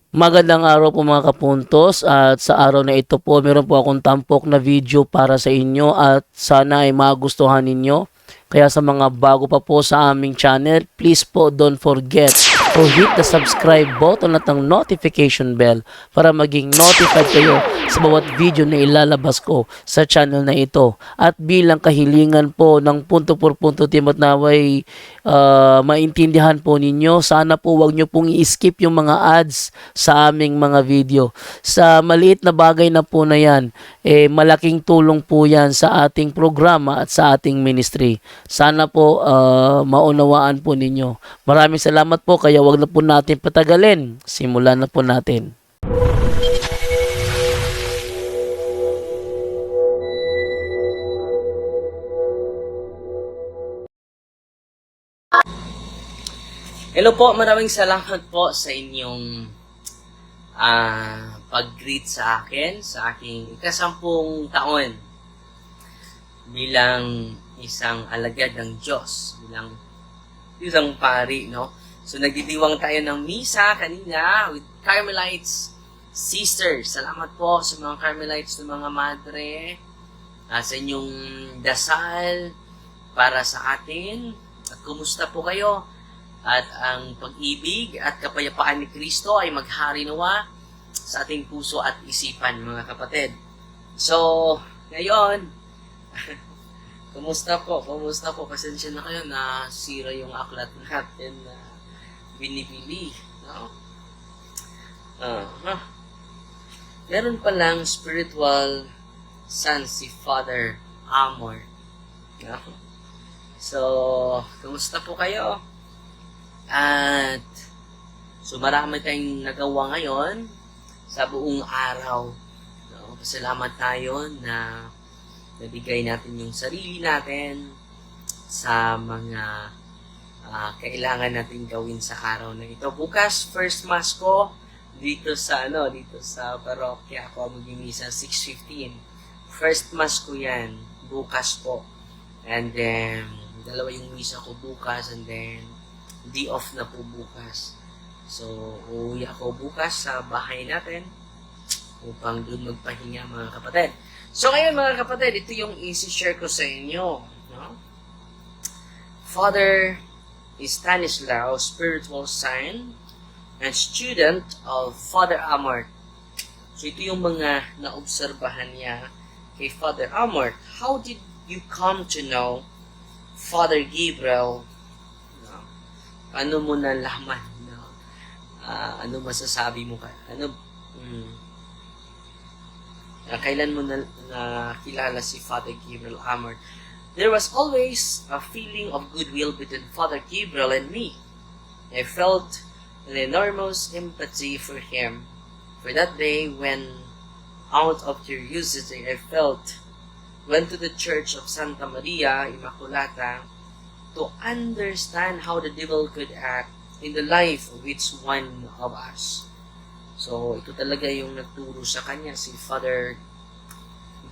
Magandang araw po mga kapuntos, at sa araw na ito po meron po akong tampok na video para sa inyo at sana ay magustuhan ninyo. Kaya sa mga bago pa po sa aming channel, please po don't forget to hit the subscribe button at ang notification bell para maging notified kayo sa bawat video na ilalabas ko sa channel na ito. At bilang kahilingan po ng punto por punto team at naway maintindihan po ninyo, sana po wag nyo pong i-skip yung mga ads sa aming mga video. Sa maliit na bagay na po na yan, malaking tulong po yan sa ating programa at sa ating ministry. Sana po maunawaan po ninyo. Maraming salamat po, kaya wag na po natin patagalin. Simulan na po natin. Hello po, maraming salamat po sa inyong pag-greet sa akin sa aking ikasampung taon bilang isang alagad ng Diyos, bilang isang pari, no? So, nagdidiwang tayo ng misa kanina with Carmelites Sisters. Salamat po sa mga Carmelites ng mga madre, sa inyong dasal para sa atin. At kumusta po kayo? At ang pag-ibig at kapayapaan ni Kristo ay maghari nawa sa ating puso at isipan, mga kapatid. So, ngayon, kumusta po? Kumusta po? Pasensya na kayo na sira yung aklat natin na binibili. No? Meron palang spiritual son si Father Amor. No? So, kumusta po kayo? At so marami tayong nagawa ngayon sa buong araw. No? Pasalamat tayo na nabigay natin yung sarili natin sa mga kailangan natin gawin sa araw na ito. Bukas, first mass ko dito sa parokya ako magmimisa 6:15. First mass ko 'yan bukas po. And then dalawa yung misa ko bukas, and then day off na po bukas. So, uuwi ako bukas sa bahay natin upang doon magpahinga, mga kapatid. So, ngayon mga kapatid, ito yung isi-share ko sa inyo. No? Father Stanislao, spiritual son and student of Father Amor. So, ito yung mga naobserbahan niya kay Father Amor. How did you come to know Father Gabriel? Ano mo nalaman? No? Ano masasabi mo? Kailan mo nakilala si Father Gabriel Amor? There was always a feeling of goodwill between Father Gabriel and me. I felt an enormous empathy for him. For that day, when out of curiosity, went to the Church of Santa Maria Immaculata to understand how the devil could act in the life of each one of us. So, ito talaga yung nagturo sa kanya, si Father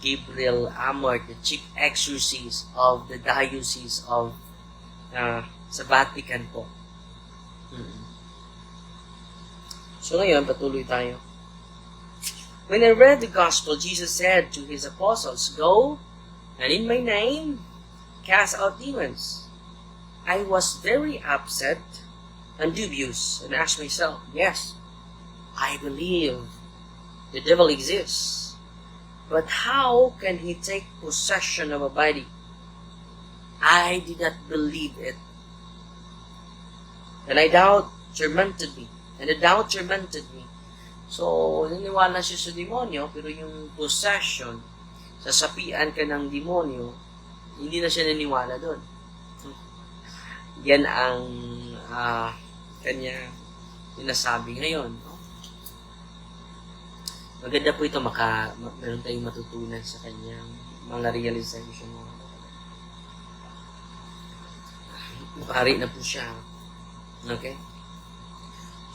Gabriel Amor, the chief exorcist of the Diocese of sa Vatican po. So, ngayon, patuloy tayo. When I read the Gospel, Jesus said to His apostles, "Go, and in my name, cast out demons." I was very upset and dubious and asked myself, yes, I believe the devil exists, but how can he take possession of a body? I did not believe it. And the doubt tormented me. So, naniwala siya sa demonyo, pero yung possession, sasapian ka ng demonyo, hindi na siya naniwala doon. Yan ang kanya sinasabi ngayon. No? Maganda po ito, meron tayong matutunan sa kanyang mga realization. Pari na po siya. Okay?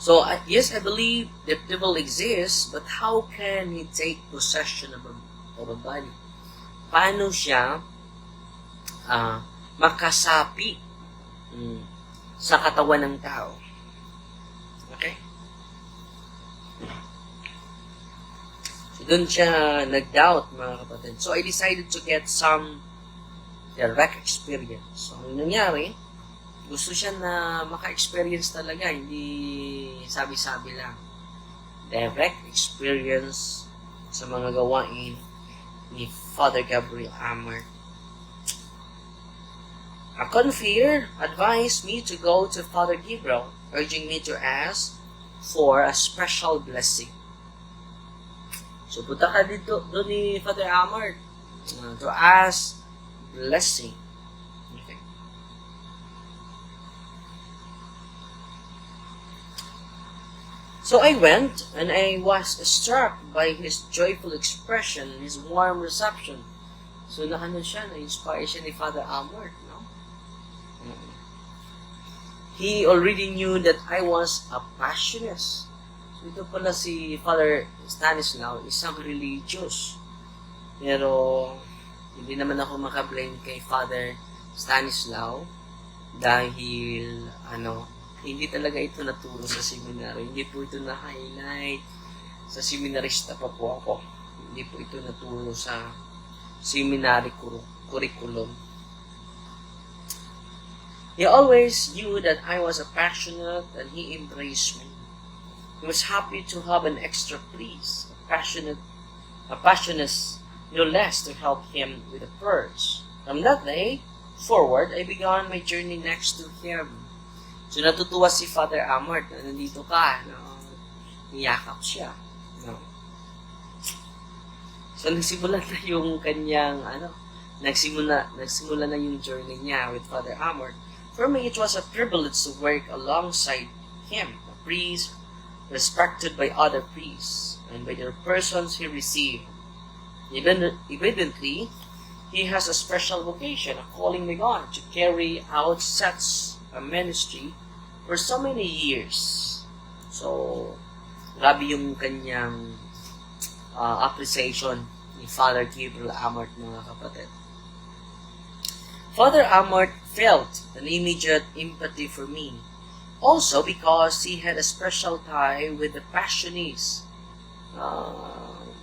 So, yes, I believe that devil exists, but how can he take possession of a body? Paano siya makasapi sa katawan ng tao? Okay? So, doon siya nag-doubt, mga kapatid. So, I decided to get some direct experience. So, ang nangyari, gusto siya na maka-experience talaga, hindi sabi-sabi lang. Direct experience sa mga gawain ni Father Gabriel Amor. A confreer advised me to go to Father Gabriel, urging me to ask for a special blessing. So, punta ka dito, doon ni Father Amor to ask blessing. Okay. So I went, and I was struck by his joyful expression, his warm reception. So na-inspire siya ni Father Amor, no? He already knew that I was a passionist. So ito pala si Father Stanislaw, isang religious. Pero hindi naman ako makablame kay Father Stanislaw dahil hindi talaga ito naturo sa seminary. Hindi po ito na-highlight. Sa seminarista pa po ako. Hindi po ito naturo sa seminary curriculum. He always knew that I was a passionate and he embraced me. He was happy to have an extra priest, a passionist, no less, to help him with the prayers. From that day forward, I began my journey next to him. So natutuwa si Father Amor na nandito ka, niyakap siya. No? So nagsimula na yung kanyang, nagsimula na yung journey niya with Father Amor. For me, it was a privilege to work alongside him, a priest respected by other priests and by the persons he received. Evidently, he has a special vocation, a calling by God to carry out such a ministry for so many years. So, grabe yung kanyang appreciation ni Father Gabriel Amor, mga kapatid. Father Amor felt an immediate empathy for me, also because he had a special tie with the Passionists.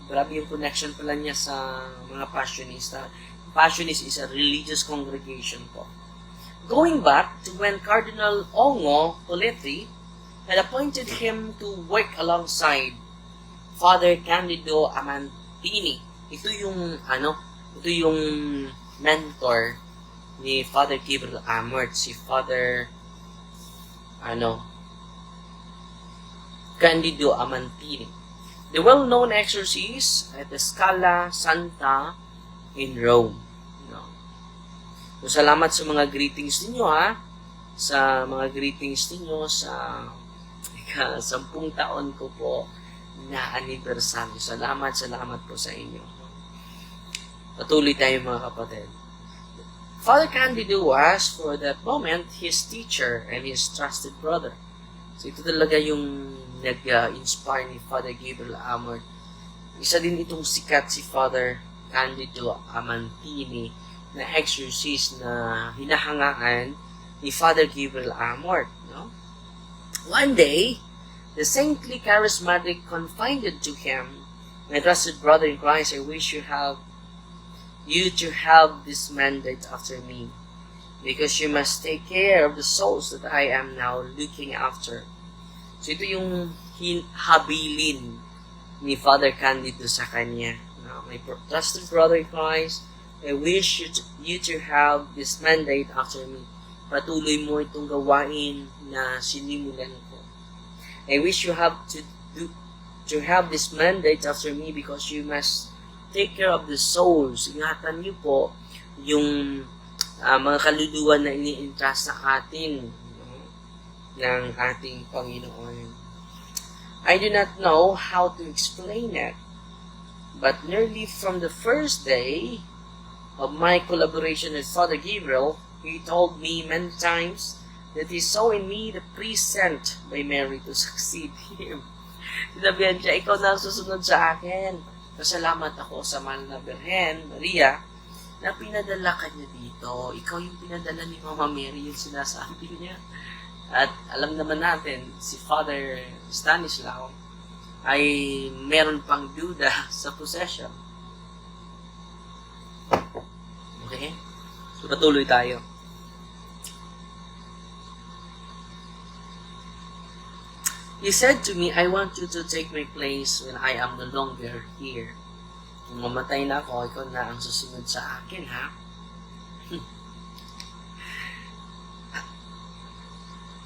Grabe yung connection pala niya sa mga Passionista. Passionist is a religious congregation po. Going back to when Cardinal Ongo Poletri had appointed him to work alongside Father Candido Amantini. Ito yung mentor ni Father Gabriel Amor, si Father Candido Amantini, the well-known exorcist at the Scala Santa in Rome. So, salamat sa mga greetings ninyo, sa mga greetings ninyo sa 10 taon ko po na anniversary. Salamat po sa inyo. Patuloy tayo, mga kapatid. Father Candido was, for that moment, his teacher and his trusted brother. So, ito talaga yung nag-inspire ni Father Gabriel Amor. Isa din itong sikat si Father Candido Amantini na exorcist na hinahangaan ni Father Gabriel Amor. No? One day, the saintly charismatic confided to him, "My trusted brother in Christ, I wish you to have this mandate after me, because you must take care of the souls that I am now looking after." So ito yung habilin ni Father Candido sa kanya. "My trusted brother in Christ, I wish you to have this mandate after me." Patuloy mo itong gawain na sinimulan ko. "I wish you have to have this mandate after me because you must take care of the souls." Ingatan niyo po yung mga kaluluwa na ini-entrust sa atin ng ating Panginoon. I do not know how to explain it, but nearly from the first day of my collaboration with Father Gabriel, he told me many times that he saw in me the priest sent by Mary to succeed him. Sinabihan siya, "Ikaw na ang susunod sa akin. Pasalamat ako sa mahal na Birhen, Maria, na pinadala ka niya dito. Ikaw yung pinadala ni Mama Mary," yung sinasabi niya. At alam naman natin, si Father Stanislaw, ay meron pang duda sa possession. Okay? So, patuloy tayo. He said to me, I want you to take my place when I am no longer here. Kung mamatay na ako, ikaw na ang susunod sa akin, ha?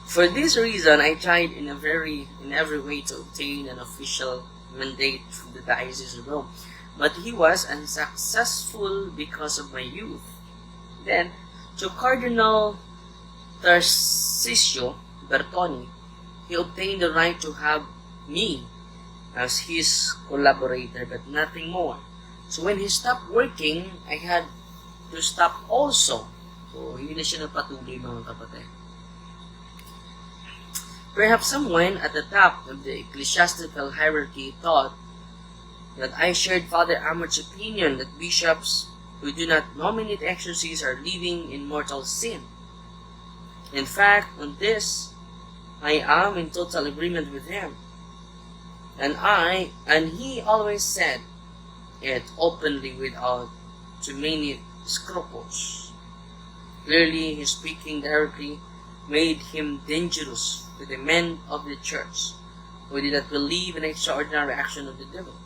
For this reason, I tried in every way to obtain an official mandate from the Diocese of Rome. But he was unsuccessful because of my youth. Then, to Cardinal Tarcisio Bertoni, he obtained the right to have me as his collaborator, but nothing more. So when he stopped working, I had to stop also. So, hindi na siya nagpatuloy, mga kapatid. Perhaps someone at the top of the ecclesiastical hierarchy thought that I shared Father Amort's opinion that bishops who do not nominate exorcists are living in mortal sin. In fact, on this, I am in total agreement with him. And he always said it openly without too many scruples. Clearly, his speaking directly made him dangerous to the men of the church who did not believe in the extraordinary action of the devil.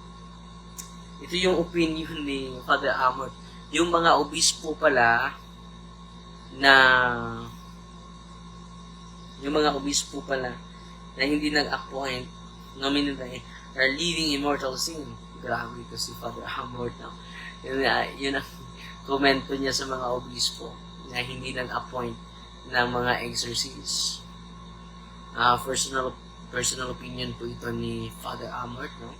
Ito yung opinion ni Father Amort. Yung mga obispo pala na hindi nag-appoint, nominate, are living in mortal sin. Grabe ko si Father Amort. No? Yun ang komento niya sa mga obispo na hindi nag-appoint ng mga exorcists. Personal opinion po ito ni Father Amort. No?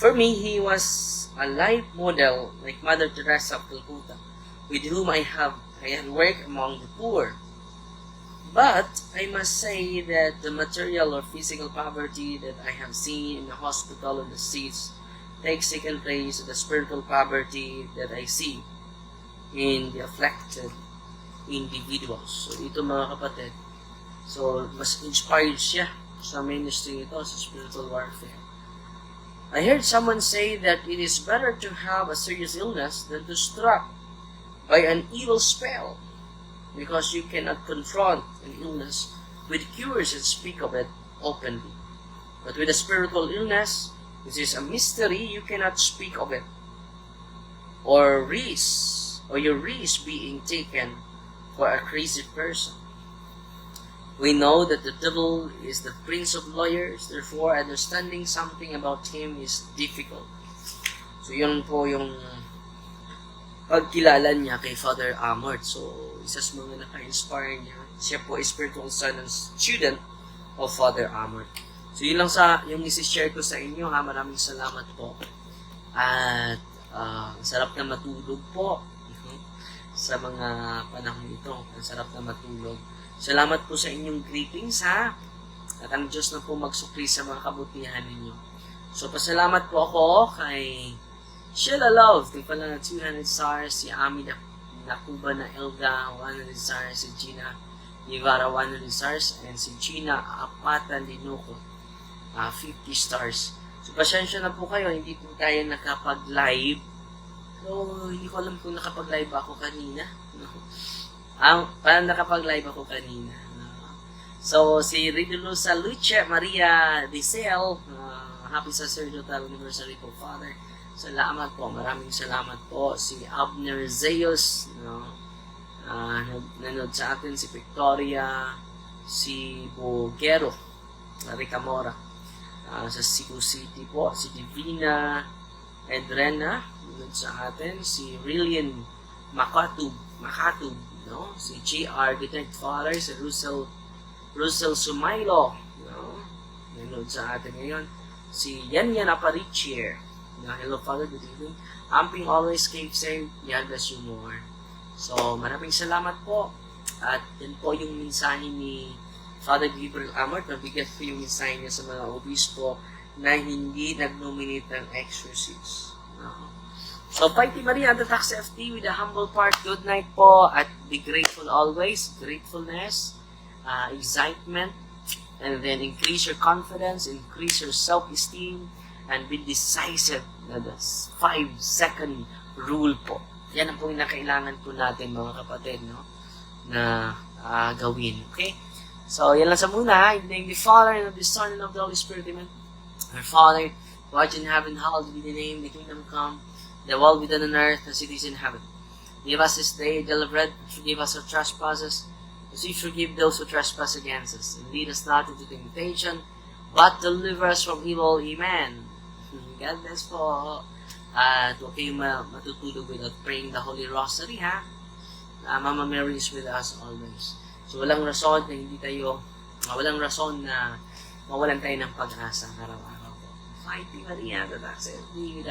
For me, he was a life model like Mother Teresa of Calcutta, with whom I had worked among the poor. But I must say that the material or physical poverty that I have seen in the hospital and the seats takes second place to the spiritual poverty that I see in the afflicted individuals. So, ito mga kapatid. So, mas inspired siya sa ministry ito, sa spiritual warfare. I heard someone say that it is better to have a serious illness than to struck by an evil spell, because you cannot confront an illness with cures and speak of it openly. But with a spiritual illness, which is a mystery, you cannot speak of it, or you risk being taken for a crazy person. We know that the devil is the prince of lawyers, therefore understanding something about him is difficult. So yun po yung pagkilala niya kay Father Amort. So isa sa mga naka-inspire niya. Siya po is spiritual son and student of Father Amort. So yun lang sa yung isi-share ko sa inyo, ha. Maraming salamat po. At sarap na matulog po sa mga panahon ito. Ang sarap na matulog. Salamat po sa inyong greetings, ha. At ang Diyos na po magsukli sa mga kabutihan ninyo. So pasalamat po ako kay Sheila Love, di pala na 200 stars, si Ami Nakuba na Elga, 100 stars, si Gina Ibarra, 100 stars, and si Gina Apata Linuco, 50 stars. So, pasensya na po kayo, hindi po tayo nakapag-live. So, hindi ko alam kung nakapag-live ako kanina. No? Parang nakapag-live ako kanina. So, si Ridulusa Luce Maria Dicel, happy sacerdotal anniversary po, Father. Salamat po, maraming salamat po. Si Abner Zeus, no? Nanood sa atin, si Victoria, si Bogero, Ricamora, sa Cebu City po, si Divina Edrena, nanood sa atin, si Rillian Makatub, no? Si GR Detect Father, si Russell Sumailo, no? Nanood sa atin ngayon, si Yanyan Aparichier. Hello Father, good evening. Amping always keep safe. God bless you more. So, maraming salamat po. At yan po yung mensahe ni Father Gabriel Amort. Mabigat po yung mensahe niya sa mga obispo na hindi nag-nominate ng exorcist. So, Fighty Maria and the Tax FT with a humble part. Good night po. At be grateful always. Gratefulness, excitement, And then increase your confidence, increase your self-esteem, and be decisive. The 5-second rule po. Yan ang po yung kailangan po natin mga kapatid, no? Na gawin. Okay? So, yan lang sa muna. In the name of the Father, and of the Son, and of the Holy Spirit. Amen. Our Father, who art in heaven, hallowed be the name, the kingdom come, the will be done on earth as it is in heaven. Give us this day daily bread, forgive us our trespasses, as we forgive those who trespass against us. And lead us not into temptation, but deliver us from evil. Amen. God bless po. At huwag kayong matutulog without praying the Holy Rosary, ha? Mama Mary is with us always. So, walang rason na hindi tayo, walang rason na mawalan tayo ng pag-asa araw-araw po. Fighting Maria, that's it. Hindi